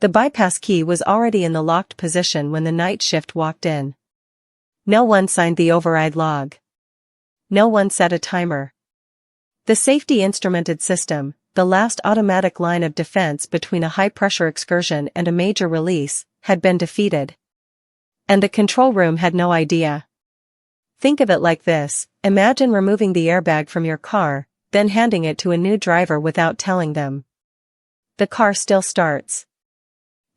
The bypass key was already in the locked position when the night shift walked in. No one signed the override log. No one set a timer. The safety instrumented system, the last automatic line of defense between a high-pressure excursion and a major release, had been defeated. And the control room had no idea. Think of it like this: imagine removing the airbag from your car, then handing it to a new driver without telling them. The car still starts.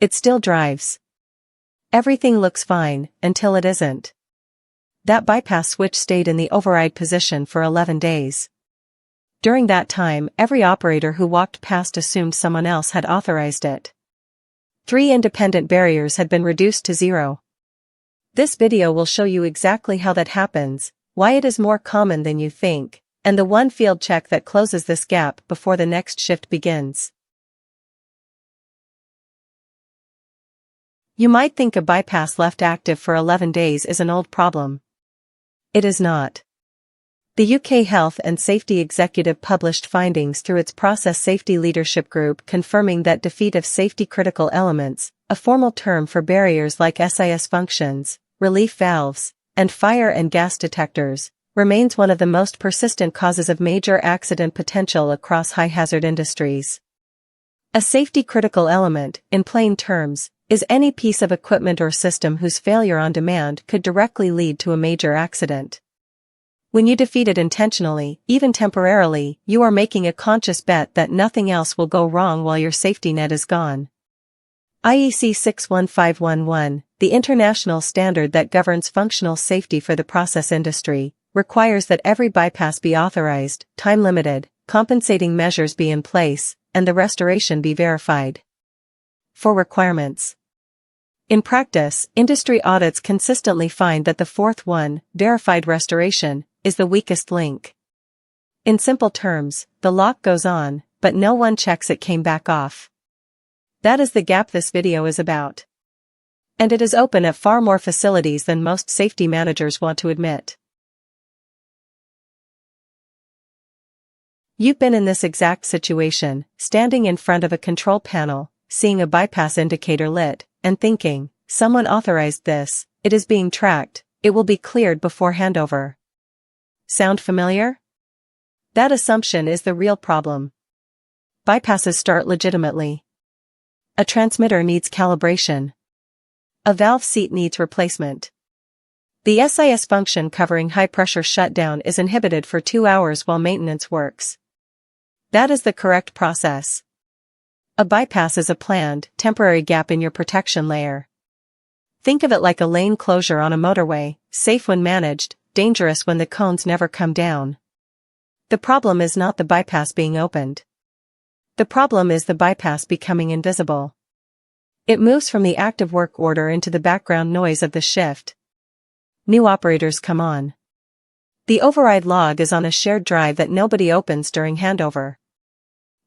It still drives. Everything looks fine, until it isn't. That bypass switch stayed in the override position for 11 days. During that time, every operator who walked past assumed someone else had authorized it. 3 independent barriers had been reduced to 0. This video will show you exactly how that happens, why it is more common than you think, and the one field check that closes this gap before the next shift begins. You might think a bypass left active for 11 days is an old problem. It is not. The UK Health and Safety Executive published findings through its Process Safety Leadership Group confirming that defeat of safety-critical elements, a formal term for barriers like SIS functions, relief valves, and fire and gas detectors, remains one of the most persistent causes of major accident potential across high-hazard industries. A safety-critical element, in plain terms, is any piece of equipment or system whose failure on demand could directly lead to a major accident. When you defeat it intentionally, even temporarily, you are making a conscious bet that nothing else will go wrong while your safety net is gone. IEC 61511, the international standard that governs functional safety for the process industry, requires that every bypass be authorized, time-limited, compensating measures be in place, and the restoration be verified. 4 requirements. In practice, industry audits consistently find that the 4th one, verified restoration, is the weakest link. In simple terms, the lock goes on, but no one checks it came back off. That is the gap this video is about. And it is open at far more facilities than most safety managers want to admit. You've been in this exact situation, standing in front of a control panel, seeing a bypass indicator lit, and thinking, someone authorized this, it is being tracked, it will be cleared before handover. Sound familiar? That assumption is the real problem. Bypasses start legitimately. A transmitter needs calibration. A valve seat needs replacement. The SIS function covering high-pressure shutdown is inhibited for 2 hours while maintenance works. That is the correct process. A bypass is a planned, temporary gap in your protection layer. Think of it like a lane closure on a motorway, safe when managed, dangerous when the cones never come down. The problem is not the bypass being opened. The problem is the bypass becoming invisible. It moves from the active work order into the background noise of the shift. New operators come on. The override log is on a shared drive that nobody opens during handover.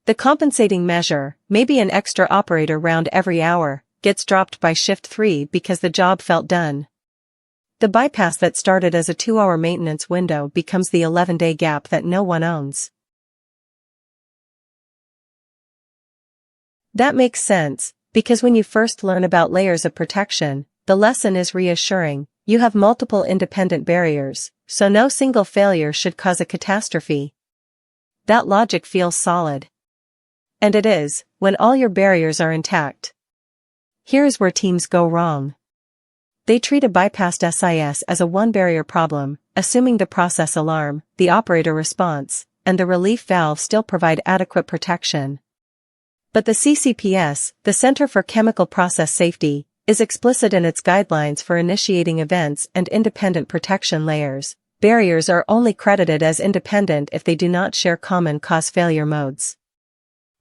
The compensating measure, maybe an extra operator round every hour, gets dropped by shift 3 because the job felt done. The bypass that started as a 2-hour maintenance window becomes the 11-day gap that no one owns. That makes sense, because when you first learn about layers of protection, the lesson is reassuring: you have multiple independent barriers, so no single failure should cause a catastrophe. That logic feels solid. And it is, when all your barriers are intact. Here's where teams go wrong. They treat a bypassed SIS as a one-barrier problem, assuming the process alarm, the operator response, and the relief valve still provide adequate protection. But the CCPS, the Center for Chemical Process Safety, is explicit in its guidelines for initiating events and independent protection layers. Barriers are only credited as independent if they do not share common cause failure modes.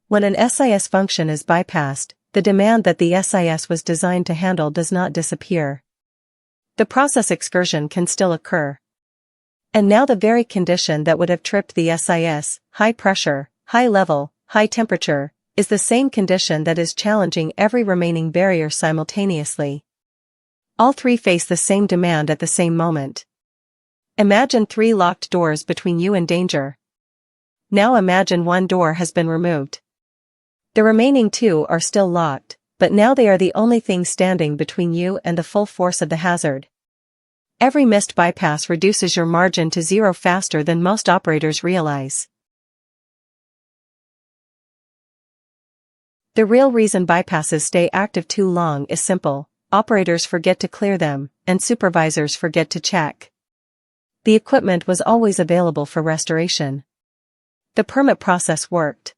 When an SIS function is bypassed, the demand that the SIS was designed to handle does not disappear. The process excursion can still occur. And now the very condition that would have tripped the SIS, high pressure, high level, high temperature, is the same condition that is challenging every remaining barrier simultaneously. All 3 face the same demand at the same moment. Imagine 3 locked doors between you and danger. Now imagine one door has been removed. The remaining 2 are still locked, but now they are the only thing standing between you and the full force of the hazard. Every missed bypass reduces your margin to zero faster than most operators realize. The real reason bypasses stay active too long is simple: operators forget to clear them, and supervisors forget to check. The equipment was always available for restoration. The permit process worked.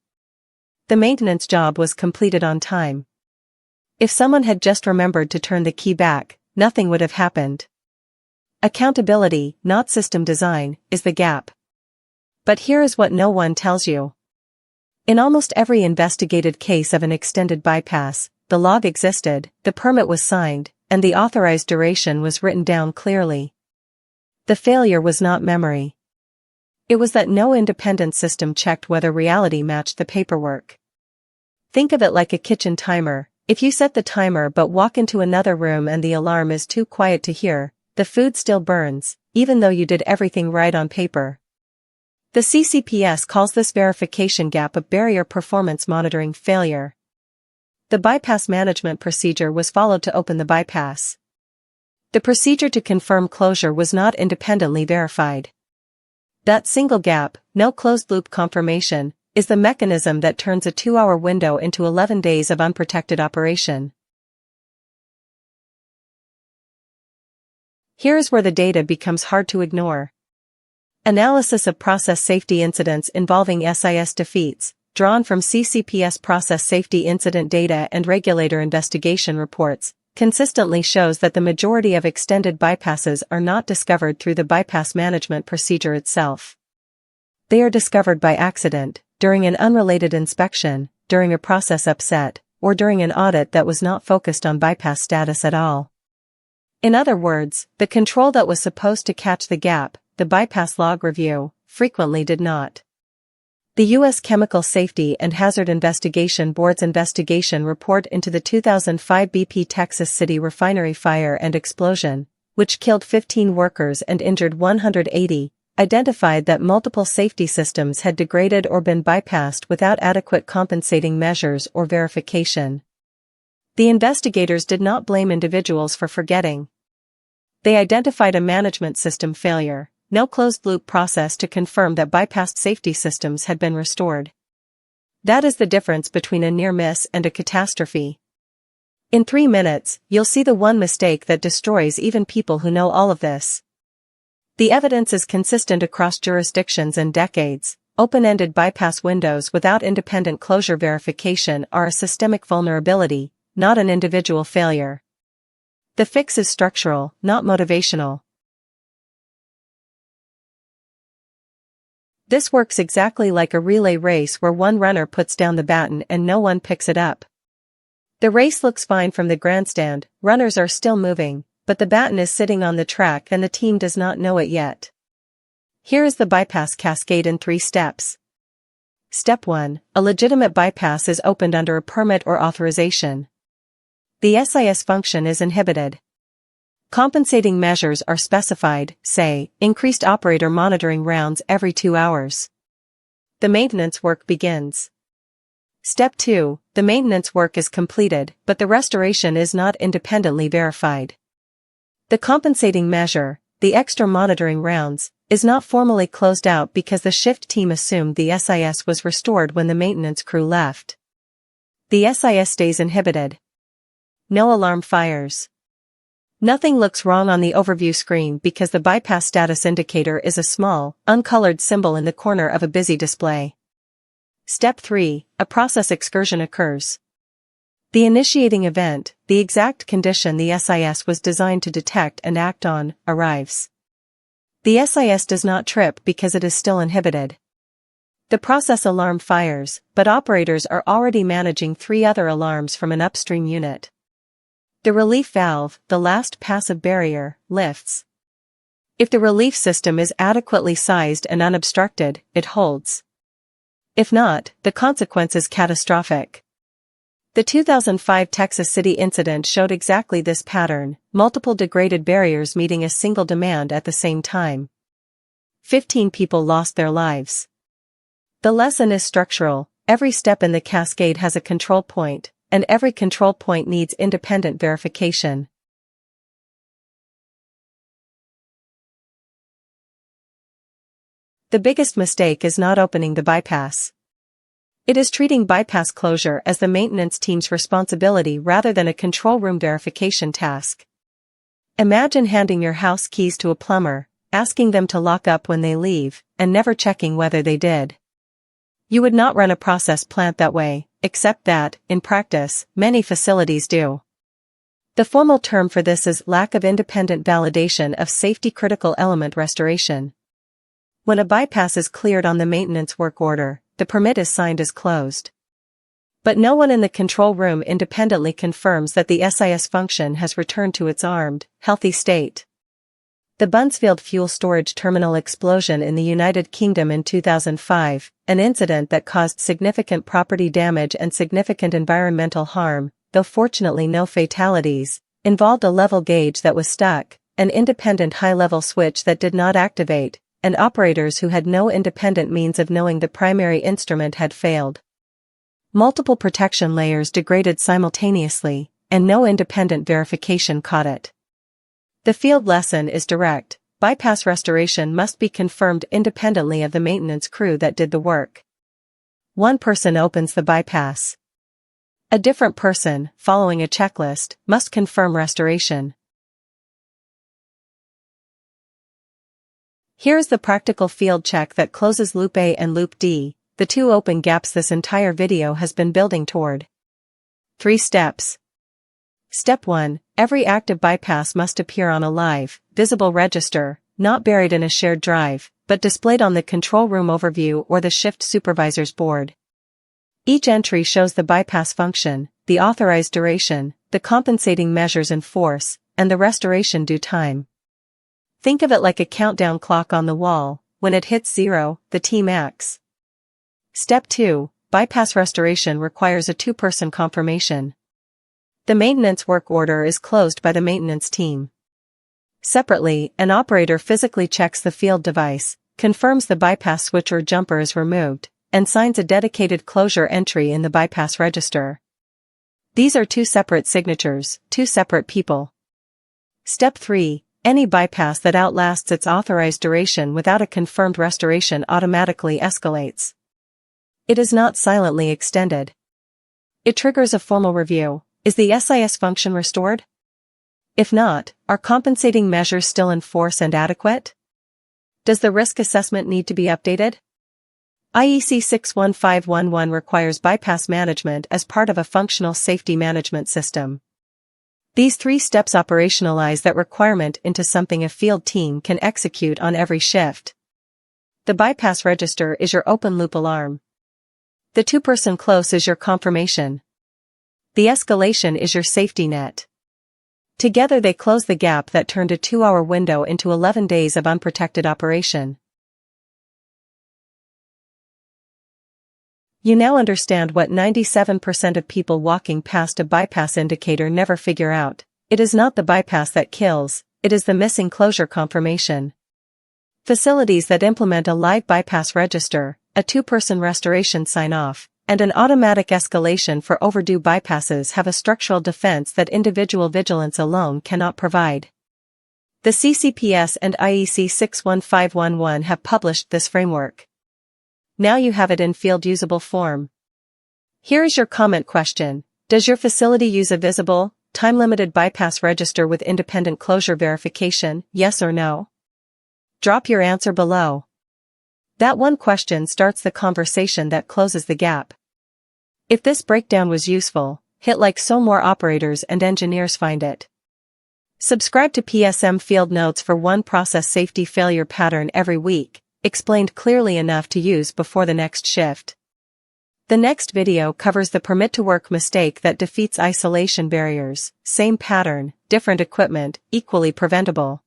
The maintenance job was completed on time. If someone had just remembered to turn the key back, nothing would have happened. Accountability, not system design, is the gap. But here is what no one tells you. In almost every investigated case of an extended bypass, the log existed, the permit was signed, and the authorized duration was written down clearly. The failure was not memory. It was that no independent system checked whether reality matched the paperwork. Think of it like a kitchen timer. If you set the timer but walk into another room and the alarm is too quiet to hear, the food still burns, even though you did everything right on paper. The CCPS calls this verification gap a barrier performance monitoring failure. The bypass management procedure was followed to open the bypass. The procedure to confirm closure was not independently verified. That single gap, no closed-loop confirmation, is the mechanism that turns a 2-hour window into 11 days of unprotected operation. Here's where the data becomes hard to ignore. Analysis of process safety incidents involving SIS defeats, drawn from CCPS process safety incident data and regulator investigation reports, consistently shows that the majority of extended bypasses are not discovered through the bypass management procedure itself. They are discovered by accident, during an unrelated inspection, during a process upset, or during an audit that was not focused on bypass status at all. In other words, the control that was supposed to catch the gap, the bypass log review, frequently did not. The U.S. Chemical Safety and Hazard Investigation Board's investigation report into the 2005 BP Texas City refinery fire and explosion, which killed 15 workers and injured 180, identified that multiple safety systems had degraded or been bypassed without adequate compensating measures or verification. The investigators did not blame individuals for forgetting. They identified a management system failure, no closed-loop process to confirm that bypassed safety systems had been restored. That is the difference between a near miss and a catastrophe. In 3 minutes, you'll see the one mistake that destroys even people who know all of this. The evidence is consistent across jurisdictions and decades. Open-ended bypass windows without independent closure verification are a systemic vulnerability, not an individual failure. The fix is structural, not motivational. This works exactly like a relay race where one runner puts down the baton and no one picks it up. The race looks fine from the grandstand, runners are still moving, but the baton is sitting on the track and the team does not know it yet. Here is the bypass cascade in 3 steps. Step 1. A legitimate bypass is opened under a permit or authorization. The SIS function is inhibited. Compensating measures are specified, say, increased operator monitoring rounds every 2 hours. The maintenance work begins. Step 2. The maintenance work is completed, but the restoration is not independently verified. The compensating measure, the extra monitoring rounds, is not formally closed out because the shift team assumed the SIS was restored when the maintenance crew left. The SIS stays inhibited. No alarm fires. Nothing looks wrong on the overview screen because the bypass status indicator is a small, uncolored symbol in the corner of a busy display. Step 3. A process excursion occurs. The initiating event, the exact condition the SIS was designed to detect and act on, arrives. The SIS does not trip because it is still inhibited. The process alarm fires, but operators are already managing 3 other alarms from an upstream unit. The relief valve, the last passive barrier, lifts. If the relief system is adequately sized and unobstructed, it holds. If not, the consequence is catastrophic. The 2005 Texas City incident showed exactly this pattern, multiple degraded barriers meeting a single demand at the same time. 15 people lost their lives. The lesson is structural. Every step in the cascade has a control point. and every control point needs independent verification. The biggest mistake is not opening the bypass. It is treating bypass closure as the maintenance team's responsibility rather than a control room verification task. Imagine handing your house keys to a plumber, asking them to lock up when they leave, and never checking whether they did. You would not run a process plant that way, except that, in practice, many facilities do. The formal term for this is lack of independent validation of safety-critical element restoration. When a bypass is cleared on the maintenance work order, the permit is signed as closed. But no one in the control room independently confirms that the SIS function has returned to its armed, healthy state. The Buncefield fuel storage terminal explosion in the United Kingdom in 2005, an incident that caused significant property damage and significant environmental harm, though fortunately no fatalities, involved a level gauge that was stuck, an independent high-level switch that did not activate, and operators who had no independent means of knowing the primary instrument had failed. Multiple protection layers degraded simultaneously, and no independent verification caught it. The field lesson is direct: bypass restoration must be confirmed independently of the maintenance crew that did the work. One person opens the bypass. A different person, following a checklist, must confirm restoration. Here is the practical field check that closes Loop A and Loop D, the two open gaps this entire video has been building toward. 3 steps. Step 1. Every active bypass must appear on a live, visible register, not buried in a shared drive, but displayed on the control room overview or the shift supervisor's board. Each entry shows the bypass function, the authorized duration, the compensating measures in force, and the restoration due time. Think of it like a countdown clock on the wall. When it hits 0, the team acts. Step 2. Bypass restoration requires a 2-person confirmation. The maintenance work order is closed by the maintenance team. Separately, an operator physically checks the field device, confirms the bypass switch or jumper is removed, and signs a dedicated closure entry in the bypass register. These are 2 separate signatures, 2 separate people. Step 3. Any bypass that outlasts its authorized duration without a confirmed restoration automatically escalates. It is not silently extended. It triggers a formal review. Is the SIS function restored? If not, are compensating measures still in force and adequate? Does the risk assessment need to be updated? IEC 61511 requires bypass management as part of a functional safety management system. These 3 steps operationalize that requirement into something a field team can execute on every shift. The bypass register is your open loop alarm. The 2-person close is your confirmation. The escalation is your safety net. Together they close the gap that turned a 2-hour window into 11 days of unprotected operation. You now understand what 97% of people walking past a bypass indicator never figure out. It is not the bypass that kills, it is the missing closure confirmation. Facilities that implement a live bypass register, a 2-person restoration sign-off, and an automatic escalation for overdue bypasses have a structural defense that individual vigilance alone cannot provide. The CCPS and IEC 61511 have published this framework. Now you have it in field-usable form. Here is your comment question: does your facility use a visible, time-limited bypass register with independent closure verification, yes or no? Drop your answer below. That one question starts the conversation that closes the gap. If this breakdown was useful, hit like so more operators and engineers find it. Subscribe to PSM Field Notes for one process safety failure pattern every week, explained clearly enough to use before the next shift. The next video covers the permit to work mistake that defeats isolation barriers, same pattern, different equipment, equally preventable.